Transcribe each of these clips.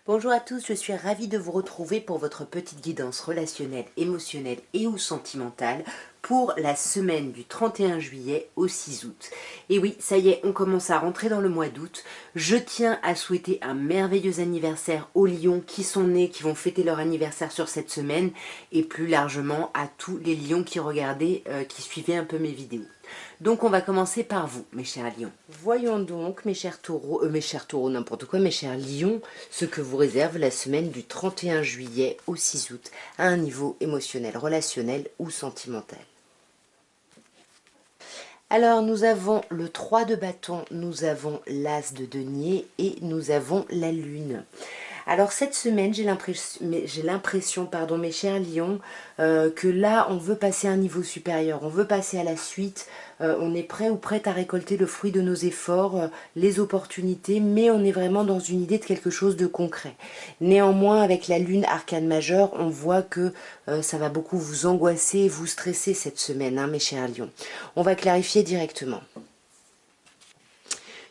Bonjour à tous, je suis ravie de vous retrouver pour votre petite guidance relationnelle, émotionnelle et ou sentimentale pour la semaine du 31 juillet au 6 août. Et oui, ça y est, on commence à rentrer dans le mois d'août. Je tiens à souhaiter un merveilleux anniversaire aux lions qui sont nés, qui vont fêter leur anniversaire sur cette semaine, et plus largement à tous les lions qui regardaient, qui suivaient un peu mes vidéos. Donc on va commencer par vous, mes chers lions. Voyons donc, mes chers taureaux, n'importe quoi, mes chers lions, ce que vous réserve la semaine du 31 juillet au 6 août, à un niveau émotionnel, relationnel ou sentimental. Alors nous avons le 3 de bâton, nous avons l'as de denier et nous avons la lune. Alors cette semaine, j'ai l'impression, mes chers lions, que là, on veut passer à un niveau supérieur, on veut passer à la suite, on est prêt ou prête à récolter le fruit de nos efforts, les opportunités, mais on est vraiment dans une idée de quelque chose de concret. Néanmoins, avec la lune arcane majeure, on voit que ça va beaucoup vous angoisser et vous stresser cette semaine, hein, mes chers lions. On va clarifier directement.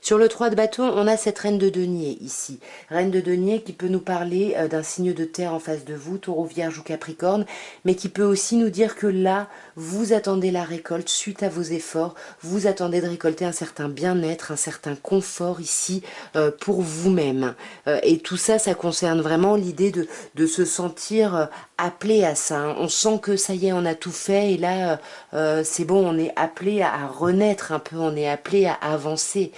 Sur le 3 de bâton, on a cette reine de denier ici. Reine de denier qui peut nous parler d'un signe de terre en face de vous, taureau, vierge ou capricorne, mais qui peut aussi nous dire que là, vous attendez la récolte suite à vos efforts, vous attendez de récolter un certain bien-être, un certain confort ici pour vous-même. Et tout ça, ça concerne vraiment l'idée de se sentir appelé à ça. Hein. On sent que ça y est, on a tout fait et là, c'est bon, on est appelé à renaître un peu, on est appelé à avancer.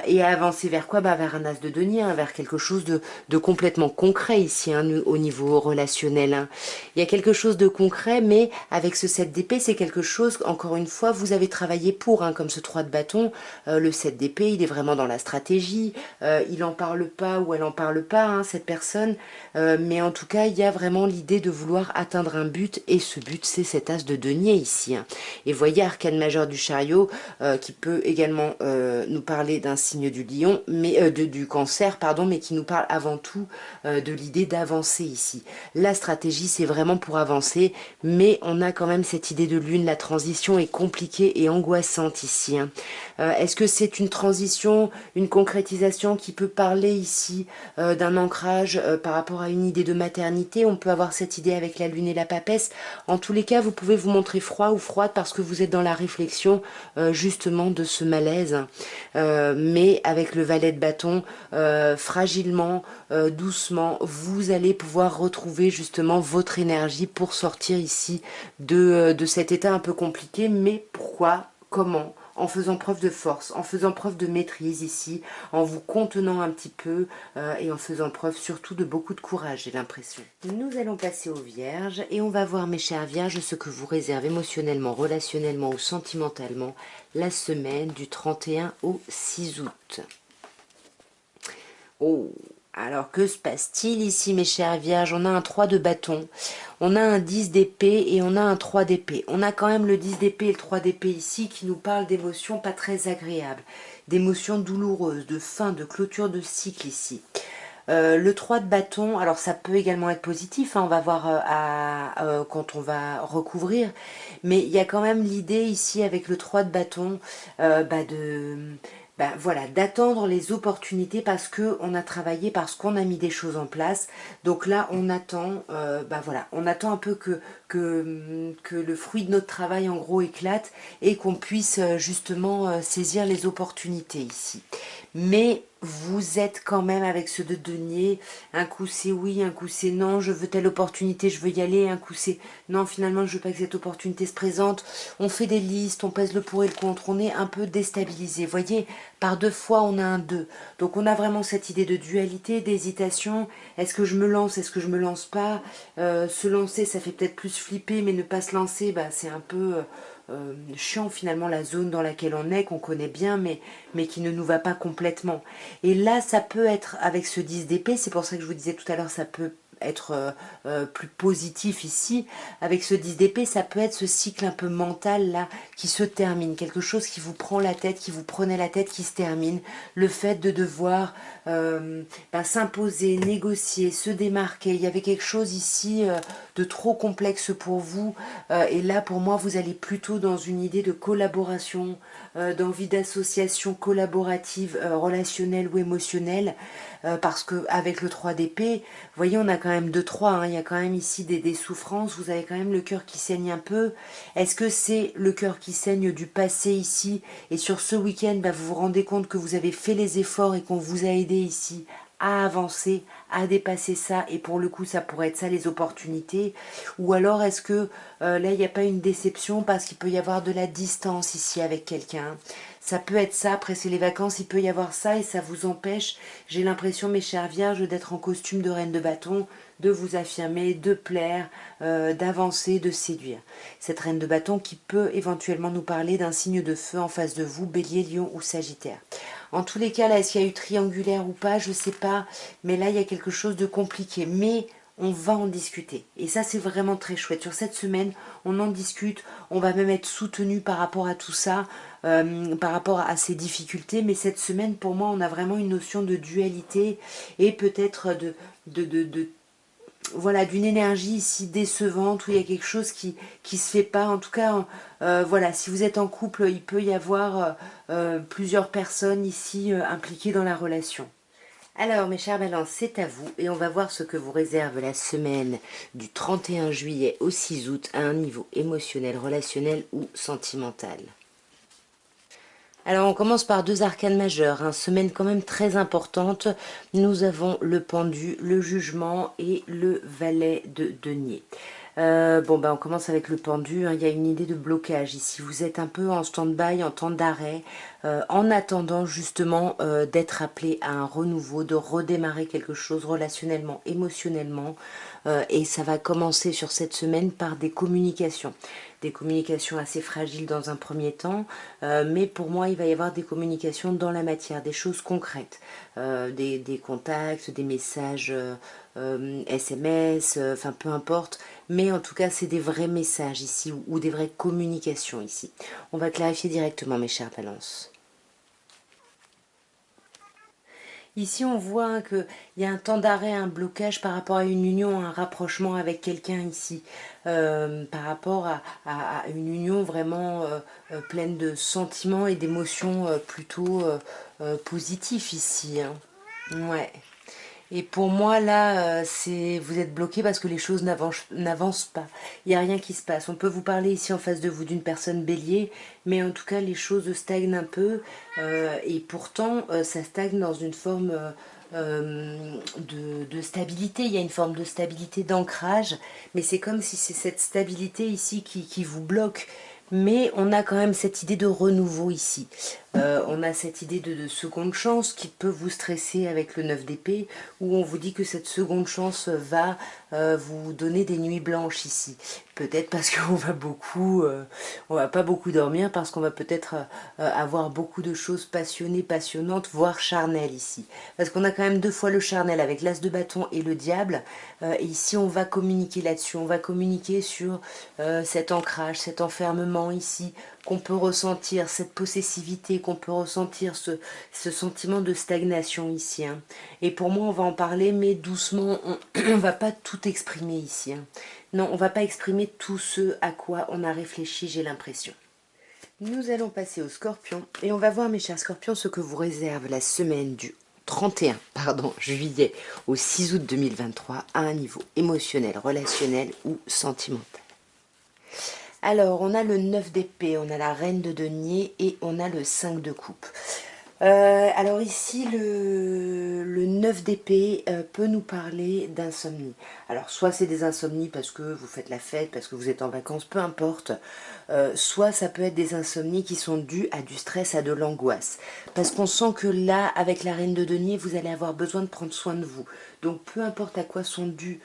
Et à avancer vers quoi? Vers un as de denier, hein, vers quelque chose de complètement concret ici, hein, au niveau relationnel. Hein. Il y a quelque chose de concret, mais avec ce 7 d'épée, c'est quelque chose, encore une fois, vous avez travaillé pour, hein, comme ce 3 de bâton. Le 7 d'épée, il est vraiment dans la stratégie. Il en parle pas ou elle en parle pas, hein, cette personne. Mais en tout cas, il y a vraiment l'idée de vouloir atteindre un but, et ce but, c'est cet as de denier ici. Hein. Et voyez, arcane majeur du chariot, qui peut également nous parler d'un signe du lion, mais du cancer, pardon, mais qui nous parle avant tout de l'idée d'avancer ici. La stratégie, c'est vraiment pour avancer, mais on a quand même cette idée de lune. La transition est compliquée et angoissante ici. Hein. Est-ce que c'est une transition, une concrétisation qui peut parler ici d'un ancrage par rapport à une idée de maternité? On peut avoir cette idée avec la lune et la papesse. En tous les cas, vous pouvez vous montrer froid ou froide parce que vous êtes dans la réflexion justement de ce malaise. Mais avec le valet de bâton, fragilement, doucement, vous allez pouvoir retrouver justement votre énergie pour sortir ici de cet état un peu compliqué. Mais pourquoi? Comment? En faisant preuve de force, en faisant preuve de maîtrise ici, en vous contenant un petit peu et en faisant preuve surtout de beaucoup de courage, j'ai l'impression. Nous allons passer aux vierges et on va voir, mes chères vierges, ce que vous réserve émotionnellement, relationnellement ou sentimentalement la semaine du 31 au 6 août. Oh, alors que se passe-t-il ici, mes chères vierges? On a un 3 de bâton, on a un 10 d'épée et on a un 3 d'épée. On a quand même le 10 d'épée et le 3 d'épée ici qui nous parlent d'émotions pas très agréables, d'émotions douloureuses, de fin, de clôture de cycle ici. Le 3 de bâton, alors ça peut également être positif, hein, on va voir quand on va recouvrir, mais il y a quand même l'idée ici avec le 3 de bâton voilà, d'attendre les opportunités parce qu'on a travaillé, parce qu'on a mis des choses en place. Donc là, on attend, voilà, on attend un peu que le fruit de notre travail en gros éclate et qu'on puisse justement saisir les opportunités ici. Mais vous êtes quand même avec ce de denier, un coup c'est oui, un coup c'est non, je veux telle opportunité, je veux y aller, un coup c'est non, finalement je veux pas que cette opportunité se présente. On fait des listes, on pèse le pour et le contre, on est un peu déstabilisé. Voyez, par deux fois on a un 2. Donc on a vraiment cette idée de dualité, d'hésitation. Est-ce que je me lance, est-ce que je me lance pas? Se lancer, ça fait peut-être plus flipper, mais ne pas se lancer, c'est un peu chiant finalement, la zone dans laquelle on est, qu'on connaît bien, mais qui ne nous va pas complètement. Et là, ça peut être avec ce 10 d'épée, c'est pour ça que je vous disais tout à l'heure, ça peut être plus positif ici. Avec ce 10 d'épée, ça peut être ce cycle un peu mental là qui se termine, quelque chose qui vous prend la tête, qui vous prenait la tête, qui se termine. Le fait de devoir s'imposer, négocier, se démarquer. Il y avait quelque chose ici de trop complexe pour vous. Et là, pour moi, vous allez plutôt dans une idée de collaboration, d'envie d'association collaborative, relationnelle ou émotionnelle, parce que avec le 3 d'épée, vous voyez, on a quand même 2-3, hein, il y a quand même ici des souffrances, vous avez quand même le cœur qui saigne un peu. Est-ce que c'est le cœur qui saigne du passé ici, et sur ce week-end, bah, vous vous rendez compte que vous avez fait les efforts et qu'on vous a aidé ici à avancer, à dépasser ça, et pour le coup ça pourrait être ça les opportunités, ou alors est-ce que là il n'y a pas une déception parce qu'il peut y avoir de la distance ici avec quelqu'un, ça peut être ça, après c'est les vacances, il peut y avoir ça et ça vous empêche, j'ai l'impression mes chères vierges, d'être en costume de reine de bâton, de vous affirmer, de plaire, d'avancer, de séduire. Cette reine de bâton qui peut éventuellement nous parler d'un signe de feu en face de vous, bélier, lion ou sagittaire. En tous les cas, là, est-ce qu'il y a eu triangulaire ou pas, je ne sais pas, mais là, il y a quelque chose de compliqué. Mais on va en discuter. Et ça, c'est vraiment très chouette. Sur cette semaine, on en discute, on va même être soutenu par rapport à tout ça, par rapport à ces difficultés. Mais cette semaine, pour moi, on a vraiment une notion de dualité et peut-être de voilà, d'une énergie ici décevante, où il y a quelque chose qui se fait pas. En tout cas, voilà, si vous êtes en couple, il peut y avoir plusieurs personnes ici impliquées dans la relation. Alors, mes chers balances, c'est à vous, et on va voir ce que vous réserve la semaine du 31 juillet au 6 août à un niveau émotionnel, relationnel ou sentimental. Alors on commence par deux arcanes majeures, hein, semaine quand même très importante. Nous avons le pendu, le jugement et le valet de denier. Bon ben on commence avec le pendu, hein, il y a une idée de blocage ici. Vous êtes un peu en stand-by, en temps d'arrêt, en attendant justement d'être appelé à un renouveau, de redémarrer quelque chose relationnellement, émotionnellement. Et ça va commencer sur cette semaine par des communications. Des communications assez fragiles dans un premier temps, mais pour moi il va y avoir des communications dans la matière, des choses concrètes, des contacts, des messages SMS, enfin peu importe, mais en tout cas c'est des vrais messages ici ou des vraies communications ici. On va clarifier directement mes chères balances. Ici, on voit hein, qu'il y a un temps d'arrêt, un blocage par rapport à une union, un rapprochement avec quelqu'un ici, par rapport à une union vraiment pleine de sentiments et d'émotions plutôt positifs ici. Hein. Ouais. Et pour moi, là, vous êtes bloqué parce que les choses n'avancent pas. Il n'y a rien qui se passe. On peut vous parler ici en face de vous d'une personne bélier, mais en tout cas, les choses stagnent un peu. Et pourtant, ça stagne dans une forme de stabilité. Il y a une forme de stabilité, d'ancrage, mais c'est comme si c'est cette stabilité ici qui vous bloque. Mais on a quand même cette idée de renouveau ici. On a cette idée de seconde chance qui peut vous stresser avec le 9 d'épée, où on vous dit que cette seconde chance va vous donner des nuits blanches ici. Peut-être parce qu'on va on va pas beaucoup dormir, parce qu'on va peut-être avoir beaucoup de choses passionnées, passionnantes, voire charnelles ici. Parce qu'on a quand même deux fois le charnel avec l'as de bâton et le diable. Et ici, on va communiquer là-dessus. On va communiquer sur cet ancrage, cet enfermement ici, qu'on peut ressentir, cette possessivité, qu'on peut ressentir, ce sentiment de stagnation ici. Hein. Et pour moi, on va en parler, mais doucement, on va pas tout exprimer ici. Hein. Non, on va pas exprimer tout ce à quoi on a réfléchi, j'ai l'impression. Nous allons passer au scorpion, et on va voir, mes chers scorpions, ce que vous réserve la semaine du 31 juillet au 6 août 2023 à un niveau émotionnel, relationnel ou sentimental. Alors, on a le 9 d'épée, on a la reine de denier et on a le 5 de coupe. Alors ici, le 9 d'épée peut nous parler d'insomnie. Alors, soit c'est des insomnies parce que vous faites la fête, parce que vous êtes en vacances, peu importe. Soit ça peut être des insomnies qui sont dues à du stress, à de l'angoisse. Parce qu'on sent que là, avec la reine de denier, vous allez avoir besoin de prendre soin de vous. Donc peu importe à quoi sont dues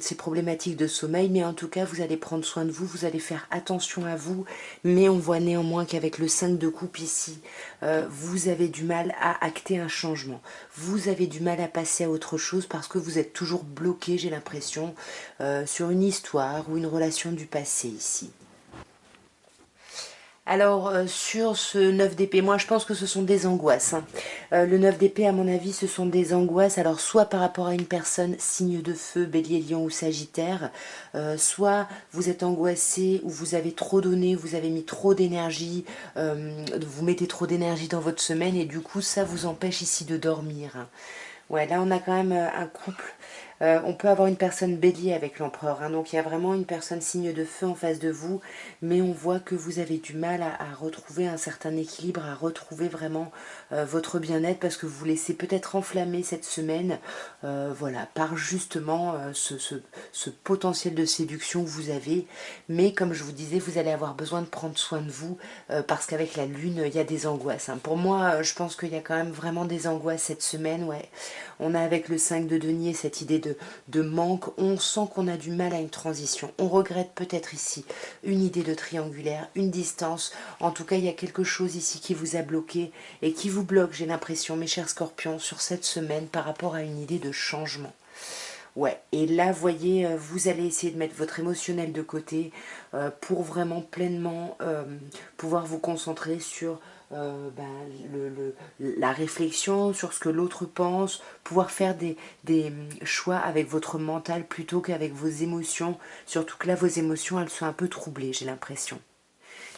ces problématiques de sommeil, mais en tout cas vous allez prendre soin de vous, vous allez faire attention à vous, mais on voit néanmoins qu'avec le 5 de coupe ici, vous avez du mal à acter un changement, vous avez du mal à passer à autre chose parce que vous êtes toujours bloqué, j'ai l'impression, sur une histoire ou une relation du passé ici. Alors, sur ce 9 d'épée, moi je pense que ce sont des angoisses, hein. Le 9 d'épée, à mon avis, ce sont des angoisses, alors soit par rapport à une personne, signe de feu, bélier, lion ou sagittaire, soit vous êtes angoissé ou vous avez trop donné, vous avez mis trop d'énergie, vous mettez trop d'énergie dans votre semaine et du coup ça vous empêche ici de dormir, hein. Ouais, là on a quand même un couple. On peut avoir une personne bélier avec l'empereur, hein, donc il y a vraiment une personne signe de feu en face de vous, mais on voit que vous avez du mal à retrouver un certain équilibre, à retrouver vraiment votre bien-être, parce que vous vous laissez peut-être enflammer cette semaine, voilà, par justement ce potentiel de séduction que vous avez, mais comme je vous disais, vous allez avoir besoin de prendre soin de vous, parce qu'avec la lune, il y a des angoisses, hein. Pour moi, je pense qu'il y a quand même vraiment des angoisses cette semaine, ouais. On a avec le 5 de denier cette idée de manque, on sent qu'on a du mal à une transition, on regrette peut-être ici une idée de triangulaire, une distance, en tout cas il y a quelque chose ici qui vous a bloqué et qui vous bloque, j'ai l'impression, mes chers scorpions, sur cette semaine par rapport à une idée de changement. Ouais, et là, voyez, vous allez essayer de mettre votre émotionnel de côté pour vraiment pleinement pouvoir vous concentrer sur la réflexion, sur ce que l'autre pense, pouvoir faire des choix avec votre mental plutôt qu'avec vos émotions, surtout que là, vos émotions, elles sont un peu troublées, j'ai l'impression.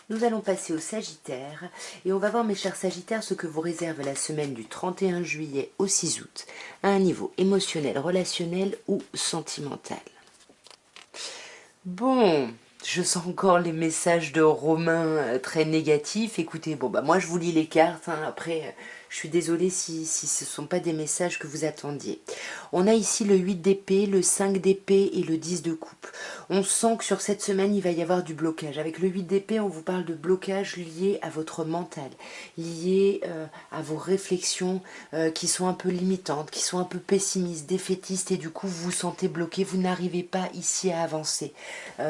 Nous allons passer au Sagittaire et on va voir, mes chers Sagittaires, ce que vous réserve la semaine du 31 juillet au 6 août à un niveau émotionnel, relationnel ou sentimental. Bon, je sens encore les messages de Romain très négatifs. Écoutez, bon bah moi je vous lis les cartes, hein. Après je suis désolée si ce ne sont pas des messages que vous attendiez. On a ici le 8 d'épée, le 5 d'épée et le 10 de coupe. On sent que sur cette semaine il va y avoir du blocage. Avec le 8 d'épée, on vous parle de blocage lié à votre mental, lié à vos réflexions qui sont un peu limitantes, qui sont un peu pessimistes, défaitistes, et du coup vous vous sentez bloqué, vous n'arrivez pas ici à avancer.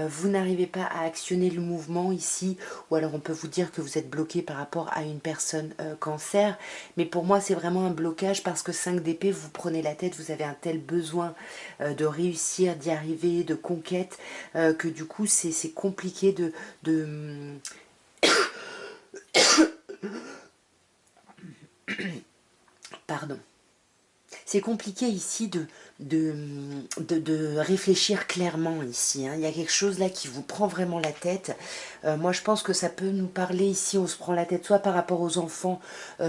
Vous n'arrivez pas à actionner le mouvement ici, ou alors on peut vous dire que vous êtes bloqué par rapport à une personne cancer, mais pour moi c'est vraiment un blocage parce que 5 d'épée, vous prenez la tête, vous avez un tel besoin de réussir, d'y arriver, de conquête, que du coup c'est compliqué de pardon. C'est compliqué ici de réfléchir clairement ici, hein. Il y a quelque chose là qui vous prend vraiment la tête. Moi je pense que ça peut nous parler ici, on se prend la tête soit par rapport aux enfants,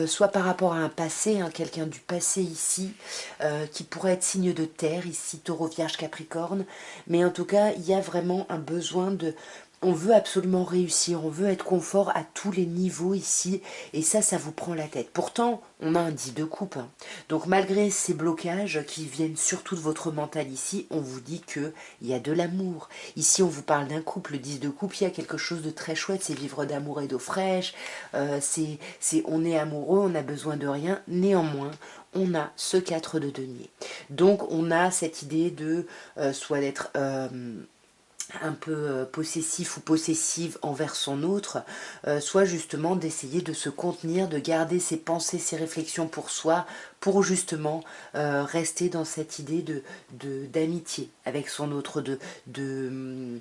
soit par rapport à un passé, hein, quelqu'un du passé ici, qui pourrait être signe de terre, ici Taureau, Vierge, Capricorne. Mais en tout cas, il y a vraiment un besoin de... On veut absolument réussir, on veut être confort à tous les niveaux ici, et ça vous prend la tête. Pourtant, on a un 10 de coupe, hein. Donc malgré ces blocages qui viennent surtout de votre mental ici, on vous dit qu'il y a de l'amour. Ici, on vous parle d'un couple, le 10 de coupe, il y a quelque chose de très chouette, c'est vivre d'amour et d'eau fraîche, on est amoureux, on n'a besoin de rien, néanmoins, on a ce 4 de denier. Donc on a cette idée de soit d'être... un peu possessif ou possessive envers son autre, soit justement d'essayer de se contenir, de garder ses pensées, ses réflexions pour soi, pour justement rester dans cette idée d'amitié avec son autre, de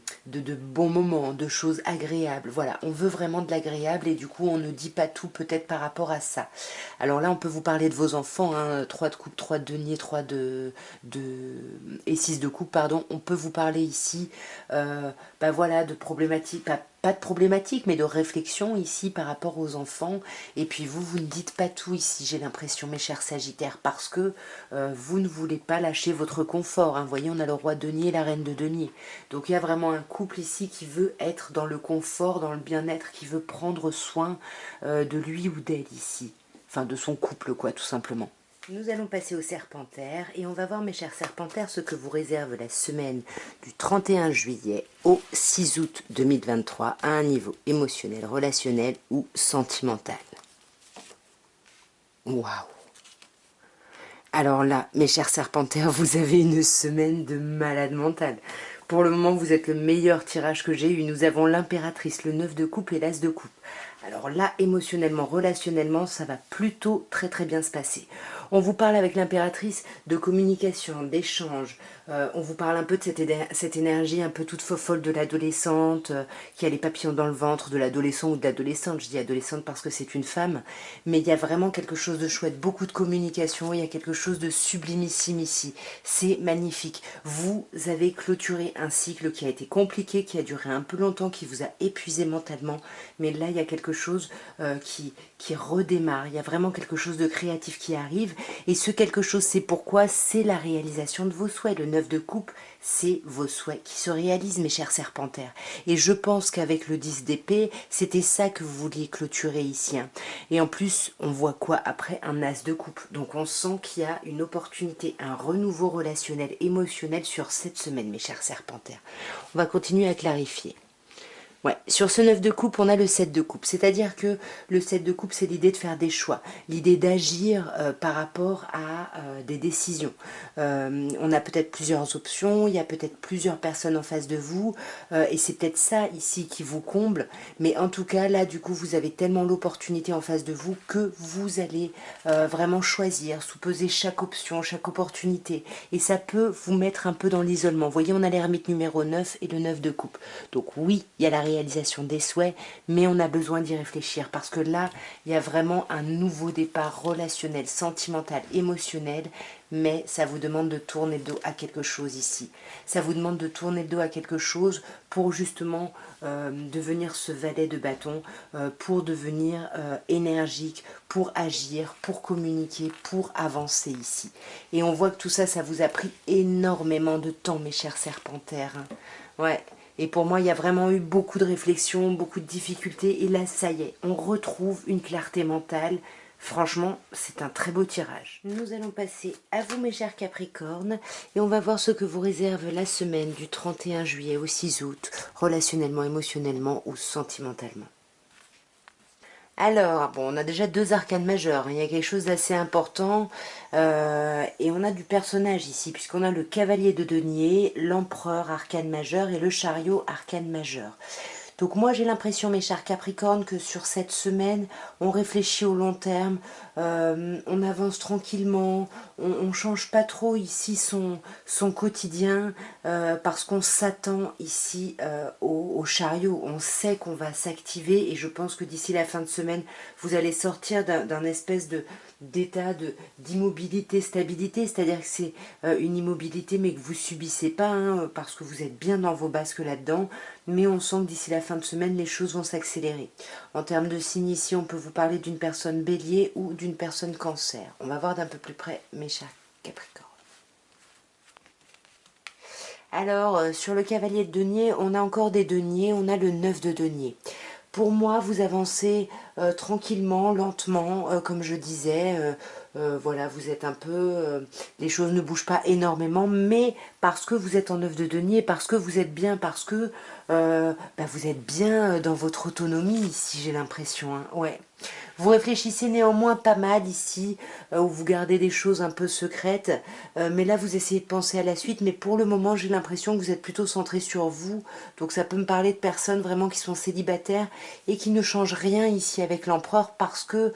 bons moments, de choses agréables. Voilà, on veut vraiment de l'agréable et du coup on ne dit pas tout peut-être par rapport à ça. Alors là on peut vous parler de vos enfants, hein, 3 de coupe, 3 de denier, 3 et 6 de coupe, pardon. On peut vous parler ici voilà, de problématiques, pas de problématiques, mais de réflexion ici par rapport aux enfants. Et puis vous ne dites pas tout ici, j'ai l'impression, mes chers Sagittaires, parce que vous ne voulez pas lâcher votre confort, hein. Vous voyez, on a le roi de denier et la reine de denier. Donc il y a vraiment un couple ici qui veut être dans le confort, dans le bien-être, qui veut prendre soin de lui ou d'elle ici. Enfin, de son couple, quoi, tout simplement. Nous allons passer au Serpentaire et on va voir, mes chers Serpentaires, ce que vous réserve la semaine du 31 juillet au 6 août 2023 à un niveau émotionnel, relationnel ou sentimental. Waouh! Alors là, mes chers Serpentaires, vous avez une semaine de malade mental. Pour le moment, vous êtes le meilleur tirage que j'ai eu. Nous avons l'impératrice, le 9 de coupe et l'as de coupe. Alors là, émotionnellement, relationnellement, ça va plutôt très très bien se passer. On vous parle avec l'impératrice de communication, d'échange. On vous parle un peu de cette énergie un peu toute folle de l'adolescente, qui a les papillons dans le ventre, de l'adolescent ou de l'adolescente. Je dis adolescente parce que c'est une femme. Mais il y a vraiment quelque chose de chouette, beaucoup de communication, il y a quelque chose de sublimissime ici. C'est magnifique. Vous avez clôturé un cycle qui a été compliqué, qui a duré un peu longtemps, qui vous a épuisé mentalement. Mais là, il y a quelque chose qui redémarre. Il y a vraiment quelque chose de créatif qui arrive. Et ce quelque chose, c'est pourquoi c'est la réalisation de vos souhaits. Le 9 de coupe, c'est vos souhaits qui se réalisent, mes chers serpentaires. Et je pense qu'avec le 10 d'épée, c'était ça que vous vouliez clôturer ici. Hein. Et en plus, on voit quoi après? Un as de coupe. Donc on sent qu'il y a une opportunité, un renouveau relationnel, émotionnel sur cette semaine, mes chers serpentaires. On va continuer à clarifier. Ouais, sur ce 9 de coupe, on a le 7 de coupe. C'est-à-dire que le 7 de coupe, c'est l'idée de faire des choix, l'idée d'agir par rapport à des décisions. On a peut-être plusieurs options, il y a peut-être plusieurs personnes en face de vous, et c'est peut-être ça ici qui vous comble. Mais en tout cas, là, du coup, vous avez tellement l'opportunité en face de vous que vous allez vraiment choisir, sous-peser chaque option, chaque opportunité. Et ça peut vous mettre un peu dans l'isolement. Vous voyez, on a l'ermite numéro 9 et le 9 de coupe. Donc oui, il y a la réalisation des souhaits, mais on a besoin d'y réfléchir parce que là, il y a vraiment un nouveau départ relationnel, sentimental, émotionnel, mais ça vous demande de tourner le dos à quelque chose ici. Ça vous demande de tourner le dos à quelque chose pour justement devenir ce valet de bâton, pour devenir énergique, pour agir, pour communiquer, pour avancer ici. Et on voit que tout ça, ça vous a pris énormément de temps, mes chers serpentaires. Hein. Ouais. Et pour moi, il y a vraiment eu beaucoup de réflexions, beaucoup de difficultés. Et là, ça y est, on retrouve une clarté mentale. Franchement, c'est un très beau tirage. Nous allons passer à vous, mes chers Capricornes. Et on va voir ce que vous réserve la semaine du 31 juillet au 6 août, relationnellement, émotionnellement ou sentimentalement. Alors, bon, on a déjà deux arcanes majeures, hein. Il y a quelque chose d'assez important, et on a du personnage ici, puisqu'on a le cavalier de denier, l'empereur arcane majeur et le chariot arcane majeur. Donc moi j'ai l'impression, mes chers Capricornes, que sur cette semaine, on réfléchit au long terme, on avance tranquillement, on change pas trop ici son quotidien, parce qu'on s'attend ici au chariot. On sait qu'on va s'activer et je pense que d'ici la fin de semaine, vous allez sortir d'un espèce d'état d'immobilité, stabilité, c'est-à-dire que c'est une immobilité mais que vous subissez pas, hein, parce que vous êtes bien dans vos basques là-dedans, mais on sent que d'ici la fin de semaine, les choses vont s'accélérer. En termes de signe ici, on peut vous parler d'une personne bélier ou d'une personne cancer. On va voir d'un peu plus près, mes chers Capricornes. Alors, sur le cavalier de denier, on a encore des deniers, on a le 9 de denier. Pour moi, vous avancez tranquillement, lentement, comme je disais. Voilà, vous êtes un peu... les choses ne bougent pas énormément, mais parce que vous êtes en 9 de denier, parce que vous êtes bien, parce que vous êtes bien dans votre autonomie ici, j'ai l'impression. Hein. Ouais. Vous réfléchissez néanmoins pas mal ici, où vous gardez des choses un peu secrètes, mais là vous essayez de penser à la suite, mais pour le moment j'ai l'impression que vous êtes plutôt centré sur vous, donc ça peut me parler de personnes vraiment qui sont célibataires et qui ne changent rien ici avec l'empereur parce que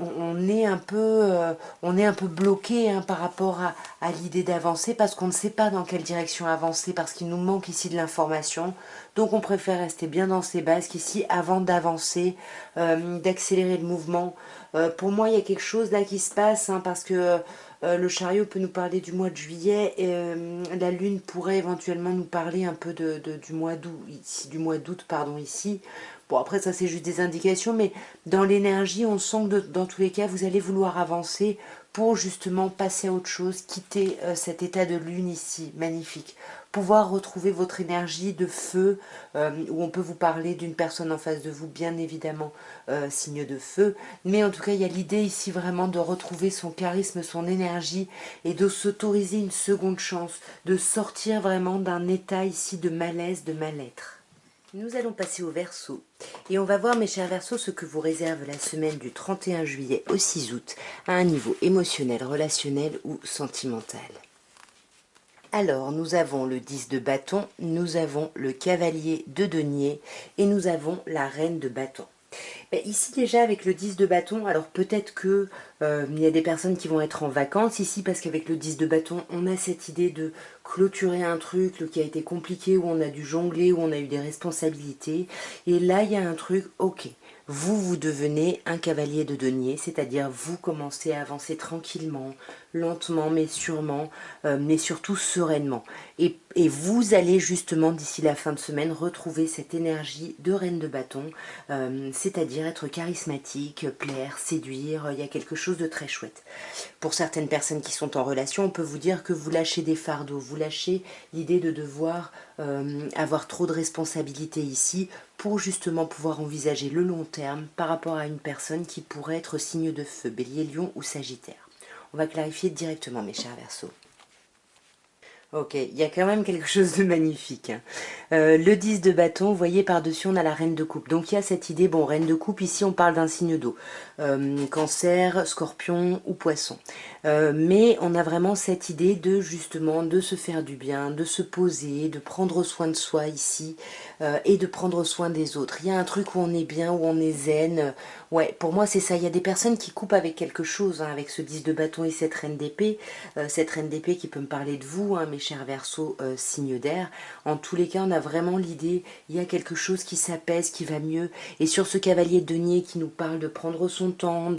on est un peu bloqué, hein, par rapport à l'idée d'avancer parce qu'on ne sait pas dans quelle direction avancer, parce qu'il nous manque ici de l'information. Donc on préfère rester bien dans ses bases qu'ici avant d'avancer, d'accélérer le mouvement. Pour moi, il y a quelque chose là qui se passe, hein, parce que le chariot peut nous parler du mois de juillet, et la lune pourrait éventuellement nous parler un peu du mois d'août, pardon, ici. Bon, après, ça, c'est juste des indications, mais dans l'énergie, on sent que dans tous les cas, vous allez vouloir avancer pour justement passer à autre chose, quitter cet état de lune ici, magnifique. Pouvoir retrouver votre énergie de feu, où on peut vous parler d'une personne en face de vous, bien évidemment, signe de feu. Mais en tout cas, il y a l'idée ici vraiment de retrouver son charisme, son énergie, et de s'autoriser une seconde chance, de sortir vraiment d'un état ici de malaise, de mal-être. Nous allons passer au Verseau et on va voir, mes chers Verseaux, ce que vous réserve la semaine du 31 juillet au 6 août à un niveau émotionnel, relationnel ou sentimental. Alors, nous avons le 10 de bâton, nous avons le cavalier de denier et nous avons la reine de bâton. Ben, ici déjà avec le 10 de bâton, alors peut-être que il y a des personnes qui vont être en vacances ici parce qu'avec le 10 de bâton, on a cette idée de clôturer un truc qui a été compliqué, où on a dû jongler, où on a eu des responsabilités. Et là, il y a un truc, ok, vous devenez un cavalier de denier, c'est-à-dire vous commencez à avancer tranquillement, lentement mais sûrement, mais surtout sereinement. Et vous allez justement d'ici la fin de semaine retrouver cette énergie de reine de bâton, c'est-à-dire être charismatique, plaire, séduire, il y a quelque chose de très chouette. Pour certaines personnes qui sont en relation, on peut vous dire que vous lâchez des fardeaux, vous lâchez l'idée de devoir avoir trop de responsabilités ici pour justement pouvoir envisager le long terme par rapport à une personne qui pourrait être signe de feu, bélier, lion ou sagittaire. On va clarifier directement mes chers Verseaux. Ok, il y a quand même quelque chose de magnifique. Hein. Le 10 de bâton, vous voyez par-dessus on a la reine de coupe. Donc il y a cette idée, bon reine de coupe, ici on parle d'un signe d'eau. Cancer, scorpion ou poisson. Mais on a vraiment cette idée de justement de se faire du bien, de se poser, de prendre soin de soi ici et de prendre soin des autres. Il y a un truc où on est bien, où on est zen. Ouais, pour moi c'est ça. Il y a des personnes qui coupent avec quelque chose, hein, avec ce 10 de bâton et cette reine d'épée. Cette reine d'épée qui peut me parler de vous, hein, mes chers Verseaux, signe d'air. En tous les cas, on a vraiment l'idée, il y a quelque chose qui s'apaise, qui va mieux. Et sur ce cavalier de denier qui nous parle de prendre son temps,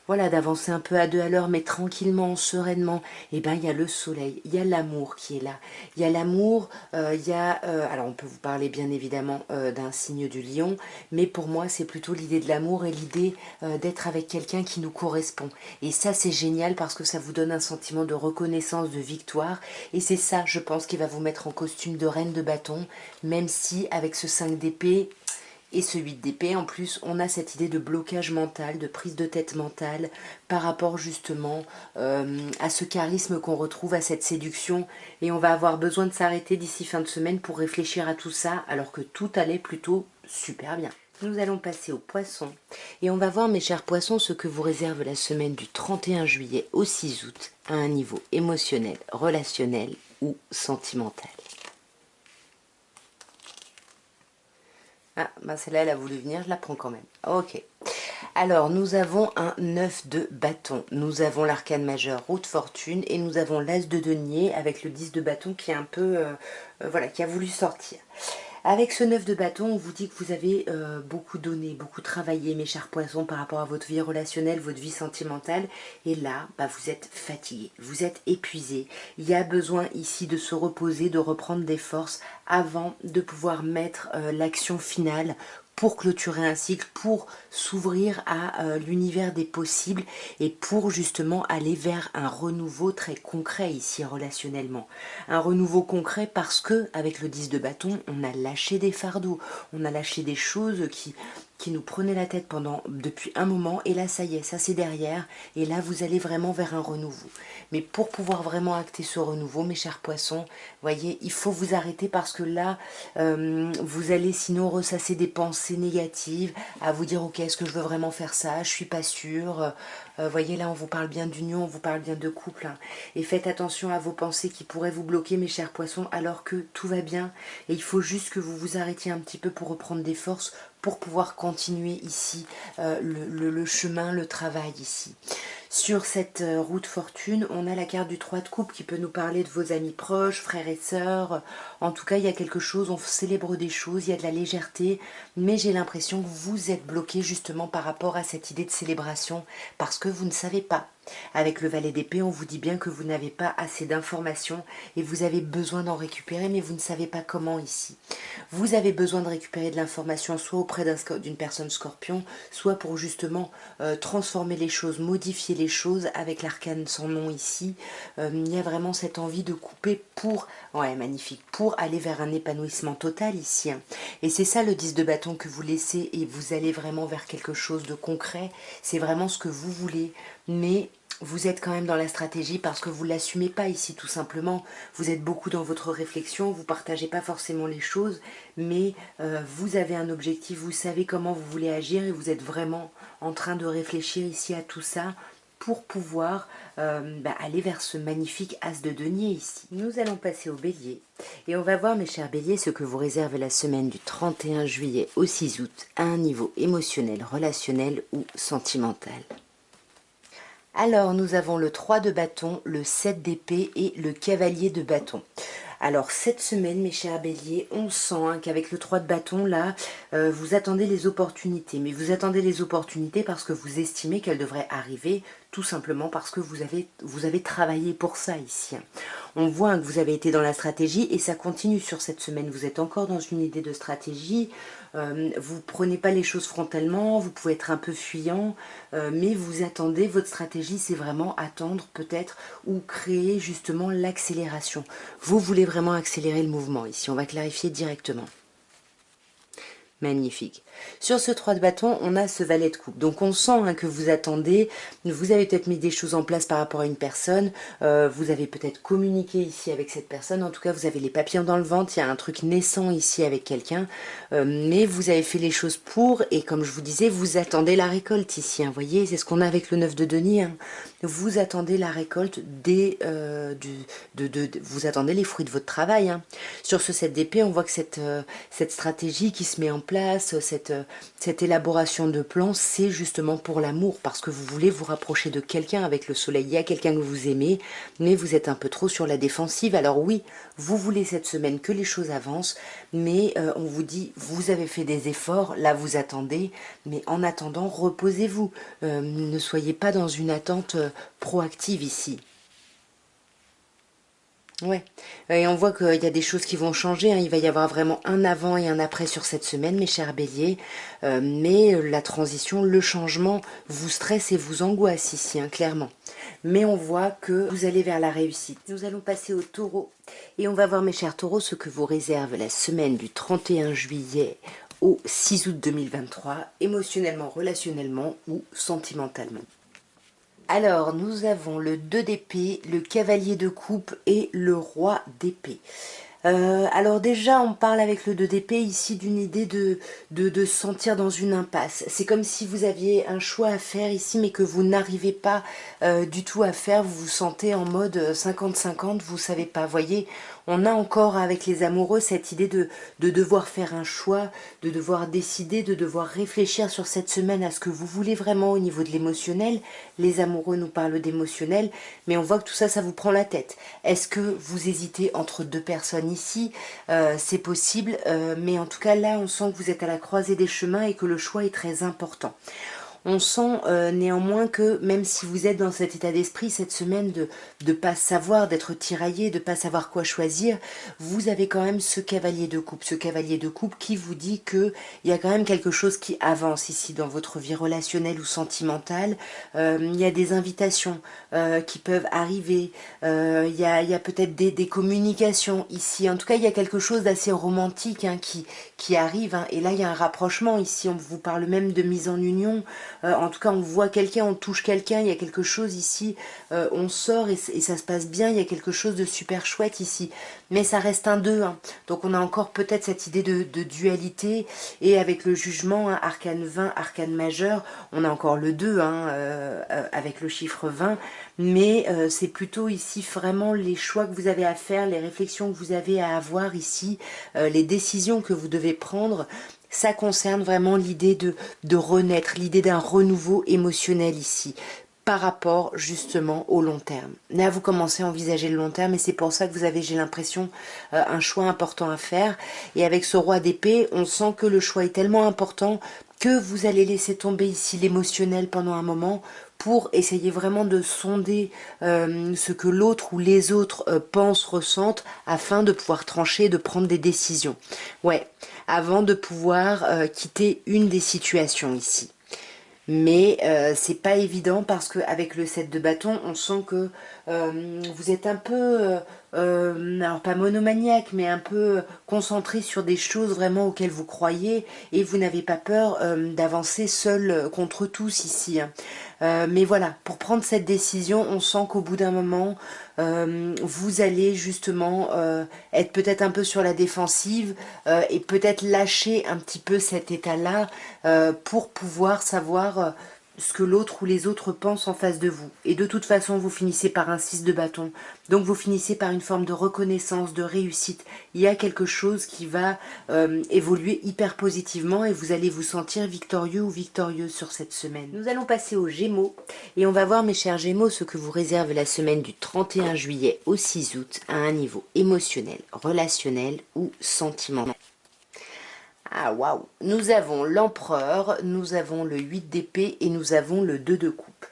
voilà, d'avancer un peu à deux à l'heure, mais tranquillement, sereinement, et ben il y a le soleil, il y a l'amour qui est là. Il y a l'amour, alors on peut vous parler bien évidemment d'un signe du lion, mais pour moi c'est plutôt l'idée de l'amour et l'idée d'être avec quelqu'un qui nous correspond. Et ça c'est génial parce que ça vous donne un sentiment de reconnaissance, de victoire, et c'est ça je pense qui va vous mettre en costume de reine de bâton, même si avec ce 5 d'épée, et ce 8 d'épée, en plus, on a cette idée de blocage mental, de prise de tête mentale par rapport justement à ce charisme qu'on retrouve, à cette séduction. Et on va avoir besoin de s'arrêter d'ici fin de semaine pour réfléchir à tout ça, alors que tout allait plutôt super bien. Nous allons passer aux poissons. Et on va voir, mes chers poissons, ce que vous réserve la semaine du 31 juillet au 6 août à un niveau émotionnel, relationnel ou sentimental. Ah, bah celle-là, elle a voulu venir, je la prends quand même. Ok. Alors, nous avons un 9 de bâton. Nous avons l'arcane majeur, roue de fortune, et nous avons l'as de denier avec le 10 de bâton qui est un peu, voilà, qui a voulu sortir. Avec ce 9 de bâton, on vous dit que vous avez beaucoup donné, beaucoup travaillé, mes chers poissons, par rapport à votre vie relationnelle, votre vie sentimentale. Et là, bah, vous êtes fatigué, vous êtes épuisé. Il y a besoin ici de se reposer, de reprendre des forces avant de pouvoir mettre l'action finale pour clôturer un cycle, pour s'ouvrir à l'univers des possibles et pour justement aller vers un renouveau très concret ici relationnellement. Un renouveau concret parce que avec le 10 de bâton, on a lâché des fardeaux, on a lâché des choses qui nous prenaient la tête depuis un moment, et là ça y est, ça c'est derrière, et là vous allez vraiment vers un renouveau. Mais pour pouvoir vraiment acter ce renouveau, mes chers poissons, voyez, il faut vous arrêter parce que là, vous allez sinon ressasser des pensées négatives, à vous dire ok, est-ce que je veux vraiment faire ça, je suis pas sûre. Voyez, là on vous parle bien d'union, on vous parle bien de couple, hein. Et faites attention à vos pensées qui pourraient vous bloquer, mes chers poissons, alors que tout va bien, et il faut juste que vous vous arrêtiez un petit peu pour reprendre des forces, pour pouvoir continuer ici le chemin, le travail ici. Sur cette roue de fortune, on a la carte du 3 de coupe qui peut nous parler de vos amis proches, frères et sœurs. En tout cas, il y a quelque chose, on célèbre des choses, il y a de la légèreté, mais j'ai l'impression que vous êtes bloqué justement par rapport à cette idée de célébration parce que vous ne savez pas. Avec le valet d'épée, on vous dit bien que vous n'avez pas assez d'informations et vous avez besoin d'en récupérer, mais vous ne savez pas comment ici. Vous avez besoin de récupérer de l'information soit auprès d'une personne scorpion, soit pour justement transformer les choses, modifier les choses avec l'arcane sans nom ici. Il y a vraiment cette envie de couper pour, ouais magnifique, pour aller vers un épanouissement total ici. Hein. Et c'est ça le 10 de bâton que vous laissez et vous allez vraiment vers quelque chose de concret. C'est vraiment ce que vous voulez, mais vous êtes quand même dans la stratégie parce que vous ne l'assumez pas ici tout simplement. Vous êtes beaucoup dans votre réflexion, vous ne partagez pas forcément les choses, mais vous avez un objectif, vous savez comment vous voulez agir et vous êtes vraiment en train de réfléchir ici à tout ça pour pouvoir aller vers ce magnifique as de denier ici. Nous allons passer au bélier et on va voir, mes chers béliers, ce que vous réserve la semaine du 31 juillet au 6 août à un niveau émotionnel, relationnel ou sentimental. Alors, nous avons le 3 de bâton, le 7 d'épée et le cavalier de bâton. Alors, cette semaine, mes chers béliers, on sent qu'avec le 3 de bâton, là, vous attendez les opportunités. Mais vous attendez les opportunités parce que vous estimez qu'elles devraient arriver, tout simplement parce que vous avez travaillé pour ça ici. On voit que vous avez été dans la stratégie et ça continue sur cette semaine. Vous êtes encore dans une idée de stratégie. Vous prenez pas les choses frontalement, vous pouvez être un peu fuyant, mais vous attendez, votre stratégie c'est vraiment attendre peut-être ou créer justement l'accélération. Vous voulez vraiment accélérer le mouvement ici, on va clarifier directement. Magnifique. Sur ce 3 de bâton, on a ce valet de coupe. Donc on sent que vous attendez, vous avez peut-être mis des choses en place par rapport à une personne, vous avez peut-être communiqué ici avec cette personne, en tout cas vous avez les papillons dans le ventre, il y a un truc naissant ici avec quelqu'un, mais vous avez fait les choses pour, et comme je vous disais, vous attendez la récolte ici, vous voyez, c'est ce qu'on a avec le 9 de denier, vous attendez la récolte vous attendez les fruits de votre travail. Sur ce 7 d'épée, on voit que cette stratégie qui se met en place, cette élaboration de plans, c'est justement pour l'amour, parce que vous voulez vous rapprocher de quelqu'un avec le soleil. Il y a quelqu'un que vous aimez, mais vous êtes un peu trop sur la défensive. Alors oui, vous voulez cette semaine que les choses avancent, mais on vous dit, vous avez fait des efforts, là vous attendez, mais en attendant, reposez-vous. Ne soyez pas dans une attente proactive ici. Ouais, et on voit qu'il y a des choses qui vont changer, il va y avoir vraiment un avant et un après sur cette semaine, mes chers béliers, mais la transition, le changement vous stresse et vous angoisse ici, clairement. Mais on voit que vous allez vers la réussite. Nous allons passer au taureau, et on va voir, mes chers taureaux, ce que vous réserve la semaine du 31 juillet au 6 août 2023, émotionnellement, relationnellement ou sentimentalement. Alors, nous avons le 2 d'épée, le cavalier de coupe et le roi d'épée. Alors déjà, on parle avec le 2 d'épée ici d'une idée de se sentir dans une impasse. C'est comme si vous aviez un choix à faire ici, mais que vous n'arrivez pas du tout à faire. Vous vous sentez en mode 50-50, vous savez pas. Voyez, on a encore avec les amoureux cette idée de devoir faire un choix, de devoir décider, de devoir réfléchir sur cette semaine à ce que vous voulez vraiment au niveau de l'émotionnel. Les amoureux nous parlent d'émotionnel, mais on voit que tout ça, ça vous prend la tête. Est-ce que vous hésitez entre deux personnes ici? C'est possible, mais en tout cas là, on sent que vous êtes à la croisée des chemins et que le choix est très important. On sent néanmoins que même si vous êtes dans cet état d'esprit cette semaine de ne pas savoir, d'être tiraillé, de ne pas savoir quoi choisir, vous avez quand même ce cavalier de coupe. Ce cavalier de coupe qui vous dit qu'il y a quand même quelque chose qui avance ici dans votre vie relationnelle ou sentimentale. Il y a des invitations qui peuvent arriver. Il y a peut-être des communications ici. En tout cas, il y a quelque chose d'assez romantique qui arrive. Et là, il y a un rapprochement ici. On vous parle même de mise en union. En tout cas, on voit quelqu'un, on touche quelqu'un, il y a quelque chose ici, on sort et ça se passe bien, il y a quelque chose de super chouette ici. Mais ça reste un 2, donc on a encore peut-être cette idée de dualité, et avec le jugement, arcane 20, arcane majeur, on a encore le 2, avec le chiffre 20, mais c'est plutôt ici vraiment les choix que vous avez à faire, les réflexions que vous avez à avoir ici, les décisions que vous devez prendre. Ça concerne vraiment l'idée de renaître, l'idée d'un renouveau émotionnel ici, par rapport justement au long terme. Là, vous commencez à envisager le long terme et c'est pour ça que vous avez, j'ai l'impression, un choix important à faire. Et avec ce roi d'épée, on sent que le choix est tellement important que vous allez laisser tomber ici l'émotionnel pendant un moment pour essayer vraiment de sonder ce que l'autre ou les autres pensent, ressentent, afin de pouvoir trancher, de prendre des décisions. Ouais, avant de pouvoir quitter une des situations ici. Mais c'est pas évident parce qu'avec le 7 de bâton, on sent que vous êtes un peu, alors pas monomaniaque, mais un peu concentré sur des choses vraiment auxquelles vous croyez et vous n'avez pas peur d'avancer seul contre tous ici. Mais voilà, pour prendre cette décision, on sent qu'au bout d'un moment, vous allez justement être peut-être un peu sur la défensive et peut-être lâcher un petit peu cet état-là pour pouvoir savoir ce que l'autre ou les autres pensent en face de vous. Et de toute façon, vous finissez par un 6 de bâton. Donc vous finissez par une forme de reconnaissance, de réussite. Il y a quelque chose qui va évoluer hyper positivement et vous allez vous sentir victorieux ou victorieuse sur cette semaine. Nous allons passer aux Gémeaux et on va voir, mes chers Gémeaux, ce que vous réserve la semaine du 31 juillet au 6 août à un niveau émotionnel, relationnel ou sentimental. Ah waouh! Nous avons l'empereur, nous avons le 8 d'épée et nous avons le 2 de coupe.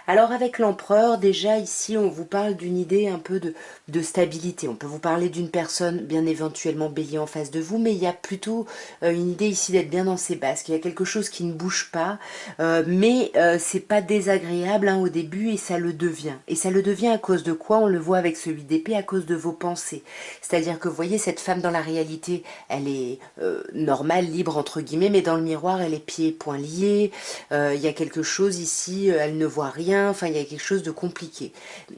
Alors avec l'empereur, déjà ici on vous parle d'une idée un peu de stabilité. On peut vous parler d'une personne bien éventuellement bélier en face de vous, mais il y a plutôt une idée ici d'être bien dans ses bases. Il y a quelque chose qui ne bouge pas, mais c'est pas désagréable au début et ça le devient. Et ça le devient à cause de quoi? On le voit avec ce 8 d'épée, à cause de vos pensées. C'est-à-dire que vous voyez, cette femme dans la réalité, elle est normale, libre entre guillemets, mais dans le miroir, elle est pieds et poings liés. Il y a quelque chose ici, elle ne voit rien. Enfin, il y a quelque chose de compliqué.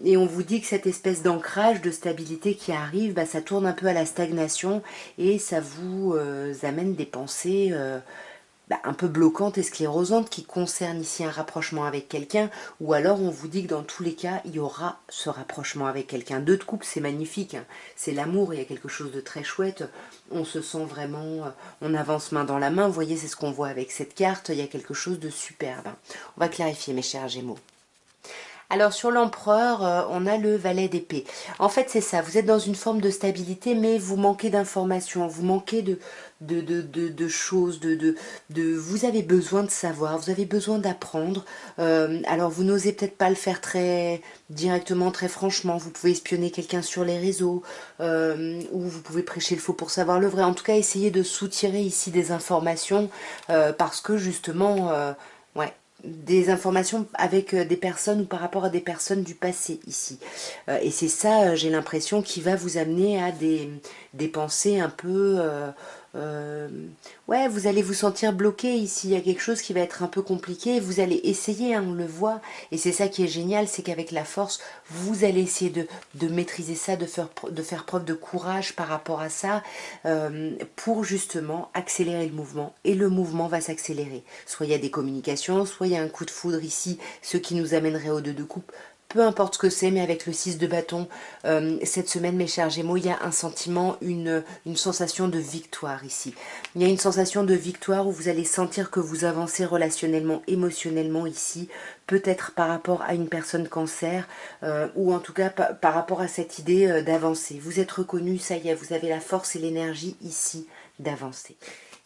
Et on vous dit que cette espèce d'ancrage, de stabilité qui arrive, ça tourne un peu à la stagnation et ça vous amène des pensées un peu bloquantes et sclérosantes qui concernent ici un rapprochement avec quelqu'un, ou alors on vous dit que dans tous les cas, il y aura ce rapprochement avec quelqu'un. Deux de coupe, c'est magnifique, hein. C'est l'amour, il y a quelque chose de très chouette, on se sent vraiment, on avance main dans la main, vous voyez, c'est ce qu'on voit avec cette carte, il y a quelque chose de superbe. On va clarifier, mes chers Gémeaux. Alors sur l'empereur, on a le valet d'épée. En fait c'est ça, vous êtes dans une forme de stabilité mais vous manquez d'informations, vous manquez de choses, vous avez besoin de savoir, vous avez besoin d'apprendre. Alors vous n'osez peut-être pas le faire très directement, très franchement, vous pouvez espionner quelqu'un sur les réseaux, ou vous pouvez prêcher le faux pour savoir le vrai. En tout cas essayez de soutirer ici des informations parce que justement, ouais, des informations avec des personnes ou par rapport à des personnes du passé ici. Et c'est ça, j'ai l'impression, qui va vous amener à des pensées un peu... ouais, vous allez vous sentir bloqué ici, il y a quelque chose qui va être un peu compliqué, vous allez essayer, on le voit, et c'est ça qui est génial, c'est qu'avec la force, vous allez essayer de maîtriser ça, de faire preuve de courage par rapport à ça, pour justement accélérer le mouvement, et le mouvement va s'accélérer. Soit il y a des communications, soit il y a un coup de foudre ici, ce qui nous amènerait au 2 de coupe. Peu importe ce que c'est, mais avec le 6 de bâton, cette semaine, mes chers Gémeaux, il y a un sentiment, une sensation de victoire ici. Il y a une sensation de victoire où vous allez sentir que vous avancez relationnellement, émotionnellement ici, peut-être par rapport à une personne cancer, ou en tout cas par rapport à cette idée d'avancer. Vous êtes reconnu, ça y est, vous avez la force et l'énergie ici d'avancer.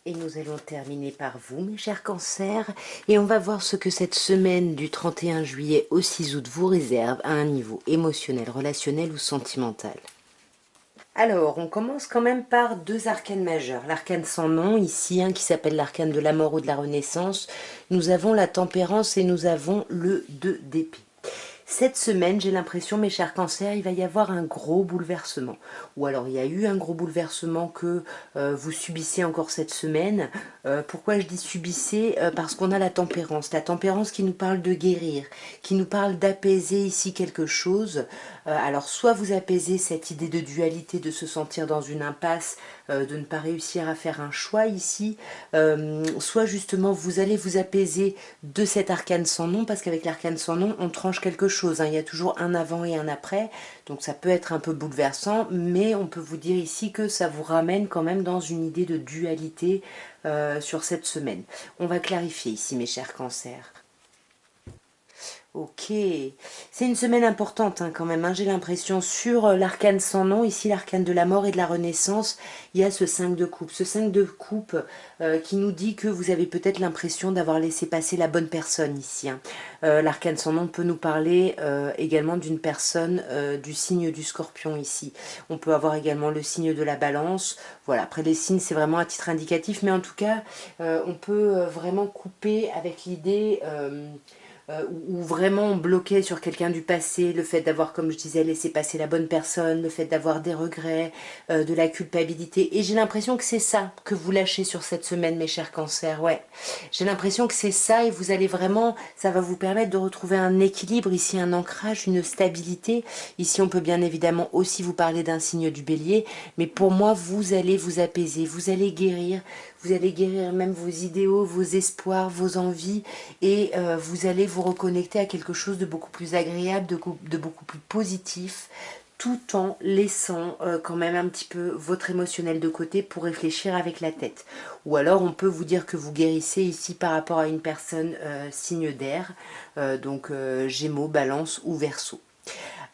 Et nous allons terminer par vous, mes chers cancers, et on va voir ce que cette semaine du 31 juillet au 6 août vous réserve à un niveau émotionnel, relationnel ou sentimental. Alors, on commence quand même par deux arcanes majeures. L'arcane sans nom, ici, qui s'appelle l'arcane de la mort ou de la renaissance. Nous avons la tempérance et nous avons le 2 d'épée. Cette semaine, j'ai l'impression, mes chers cancers, il va y avoir un gros bouleversement. Ou alors, il y a eu un gros bouleversement que vous subissez encore cette semaine. Pourquoi je dis subissez? Parce qu'on a la tempérance. La tempérance qui nous parle de guérir, qui nous parle d'apaiser ici quelque chose. Alors, soit vous apaisez cette idée de dualité, de se sentir dans une impasse, de ne pas réussir à faire un choix ici, soit justement vous allez vous apaiser de cet arcane sans nom, parce qu'avec l'arcane sans nom, on tranche quelque chose, il y a toujours un avant et un après, donc ça peut être un peu bouleversant, mais on peut vous dire ici que ça vous ramène quand même dans une idée de dualité sur cette semaine. On va clarifier ici, mes chers cancers. Ok, c'est une semaine importante quand même, j'ai l'impression, sur l'arcane sans nom, ici l'arcane de la mort et de la renaissance, il y a ce 5 de coupe. Ce 5 de coupe qui nous dit que vous avez peut-être l'impression d'avoir laissé passer la bonne personne ici. L'arcane sans nom peut nous parler également d'une personne du signe du scorpion ici. On peut avoir également le signe de la balance. Voilà, après les signes c'est vraiment à titre indicatif, mais en tout cas on peut vraiment couper avec l'idée ou vraiment on bloquait sur quelqu'un du passé, le fait d'avoir, comme je disais, laissé passer la bonne personne, le fait d'avoir des regrets, de la culpabilité. Et j'ai l'impression que c'est ça que vous lâchez sur cette semaine, mes chers cancers. Ouais, j'ai l'impression que c'est ça et vous allez vraiment, ça va vous permettre de retrouver un équilibre ici, un ancrage, une stabilité. Ici, on peut bien évidemment aussi vous parler d'un signe du bélier, mais pour moi, vous allez vous apaiser, vous allez guérir même vos idéaux, vos espoirs, vos envies, et vous allez vous reconnecter à quelque chose de beaucoup plus agréable, de beaucoup plus positif, tout en laissant quand même un petit peu votre émotionnel de côté pour réfléchir avec la tête. Ou alors on peut vous dire que vous guérissez ici par rapport à une personne signe d'air, donc Gémeaux, Balance ou Verseau.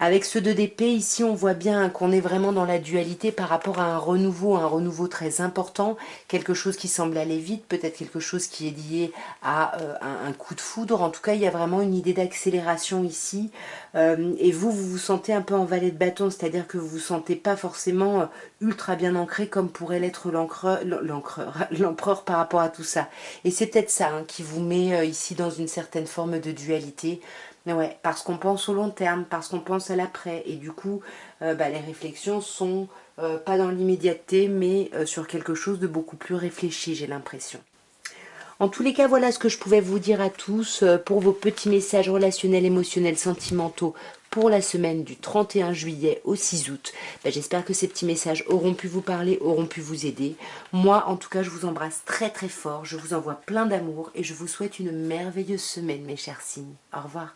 Avec ce 2 d'épée, ici, on voit bien qu'on est vraiment dans la dualité par rapport à un renouveau très important, quelque chose qui semble aller vite, peut-être quelque chose qui est lié à un coup de foudre. En tout cas, il y a vraiment une idée d'accélération ici. Et vous vous sentez un peu en valet de bâton, c'est-à-dire que vous vous sentez pas forcément ultra bien ancré comme pourrait l'être l'empereur par rapport à tout ça. Et c'est peut-être ça hein, qui vous met ici dans une certaine forme de dualité. Mais ouais, parce qu'on pense au long terme, parce qu'on pense à l'après. Et du coup, les réflexions sont pas dans l'immédiateté, mais sur quelque chose de beaucoup plus réfléchi, j'ai l'impression. En tous les cas, voilà ce que je pouvais vous dire à tous pour vos petits messages relationnels, émotionnels, sentimentaux pour la semaine du 31 juillet au 6 août. J'espère que ces petits messages auront pu vous parler, auront pu vous aider. Moi, en tout cas, je vous embrasse très très fort, je vous envoie plein d'amour et je vous souhaite une merveilleuse semaine, mes chers signes. Au revoir.